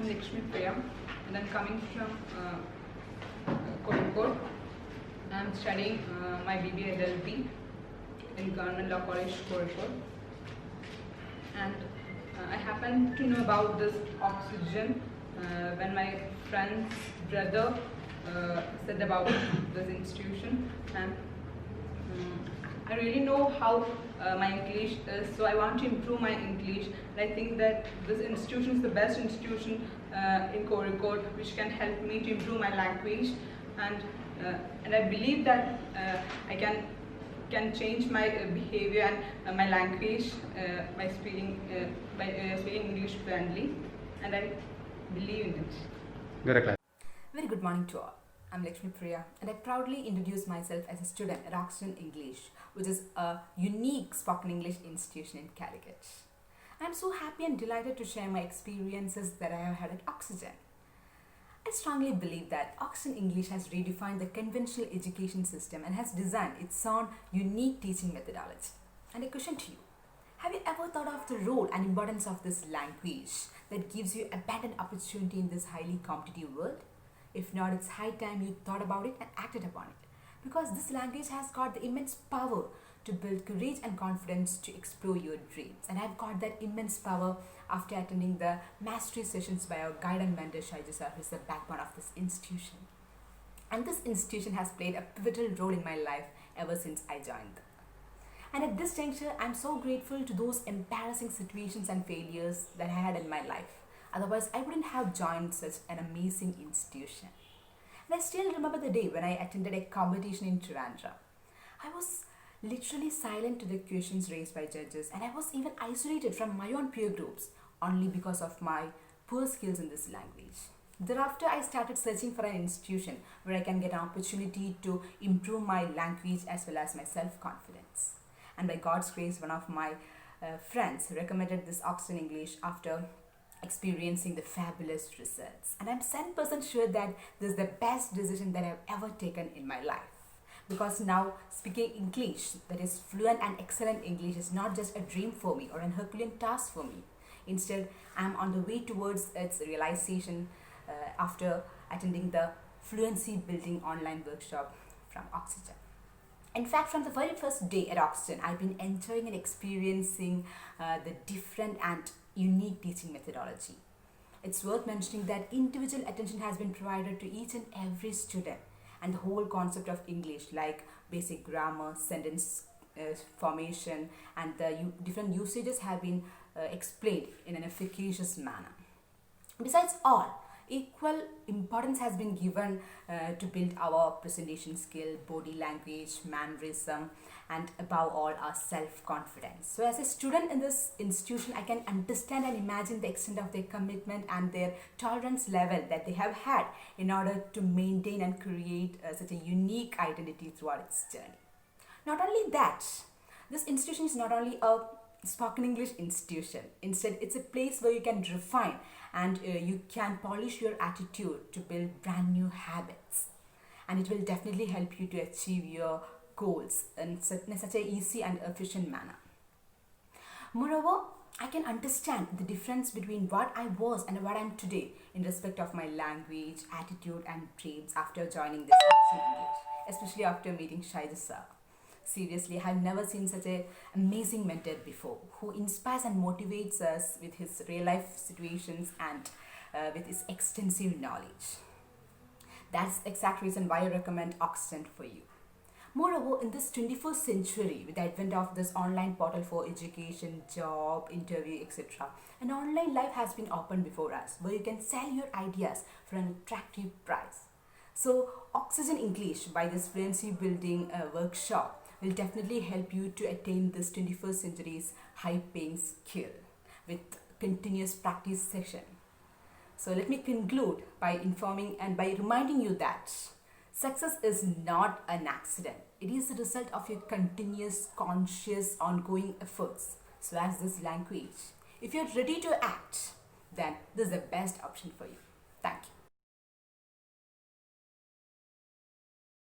I'm Lakshmi Priya and I'm coming from Kozhikode. I'm studying my BBA LLB in Government Law College, Kozhikode. And I happened to know about this oxygen when my friend's brother said about this institution, and I really know how my English is, so I want to improve my English. And I think that this institution is the best institution in Kozhikode which can help me to improve my language, and I believe that I can change my behavior and my language by speaking English fluently, and I believe in it. Very good morning to all. I'm Lakshmi Priya, and I proudly introduce myself as a student at Oxygen English, which is a unique spoken English institution in Calicut. I'm so happy and delighted to share my experiences that I have had at Oxygen. I strongly believe that Oxygen English has redefined the conventional education system and has designed its own unique teaching methodology. And a question to you: have you ever thought of the role and importance of this language that gives you abundant opportunity in this highly competitive world? If not, it's high time you thought about it and acted upon it, because this language has got the immense power to build courage and confidence to explore your dreams. And I've got that immense power after attending the mastery sessions by our guide and mentor Shaija sir, who is the backbone of this institution. And this institution has played a pivotal role in my life ever since I joined them. And at this juncture, I'm so grateful to those embarrassing situations and failures that I had in my life. Otherwise, I wouldn't have joined such an amazing institution. And I still remember the day when I attended a competition in Trivandrum. I was literally silent to the questions raised by judges, and I was even isolated from my own peer groups only because of my poor skills in this language. Thereafter, I started searching for an institution where I can get an opportunity to improve my language as well as my self-confidence. And by God's grace, one of my friends recommended this Oxygen English after experiencing the fabulous results. And I'm 100% sure that this is the best decision that I've ever taken in my life. Because now speaking English that is fluent and excellent English is not just a dream for me or an Herculean task for me. Instead, I'm on the way towards its realization after attending the Fluency Building online workshop from Oxygen. In fact, from the very first day at Oxygen, I've been enjoying and experiencing the different and unique teaching methodology. It's worth mentioning that individual attention has been provided to each and every student, and the whole concept of English, like basic grammar, sentence formation, and the different usages have been explained in an efficacious manner. Besides all, equal importance has been given to build our presentation skill, body language, mannerism, and above all our self-confidence. So as a student in this institution, I can understand and imagine the extent of their commitment and their tolerance level that they have had in order to maintain and create such a unique identity throughout its journey. Not only that, this institution is not only a spoken English institution. Instead, it's a place where you can refine and you can polish your attitude to build brand new habits. And it will definitely help you to achieve your goals in such an easy and efficient manner. Moreover, I can understand the difference between what I was and what I am today in respect of my language, attitude, and dreams after joining this Oxygen English, especially after meeting Shaija sir. Seriously, I've never seen such an amazing mentor before, who inspires and motivates us with his real life situations and with his extensive knowledge. That's the exact reason why I recommend Oxygen for you. Moreover, in this 21st century, with the advent of this online portal for education, job, interview, etc., an online life has been opened before us, where you can sell your ideas for an attractive price. So, Oxygen English by this Fluency Building workshop will definitely help you to attain this 21st century's high-paying skill with continuous practice session. So let me conclude by informing and by reminding you that success is not an accident. It is the result of your continuous, conscious, ongoing efforts. So as this language, if you're ready to act, then this is the best option for you. Thank you.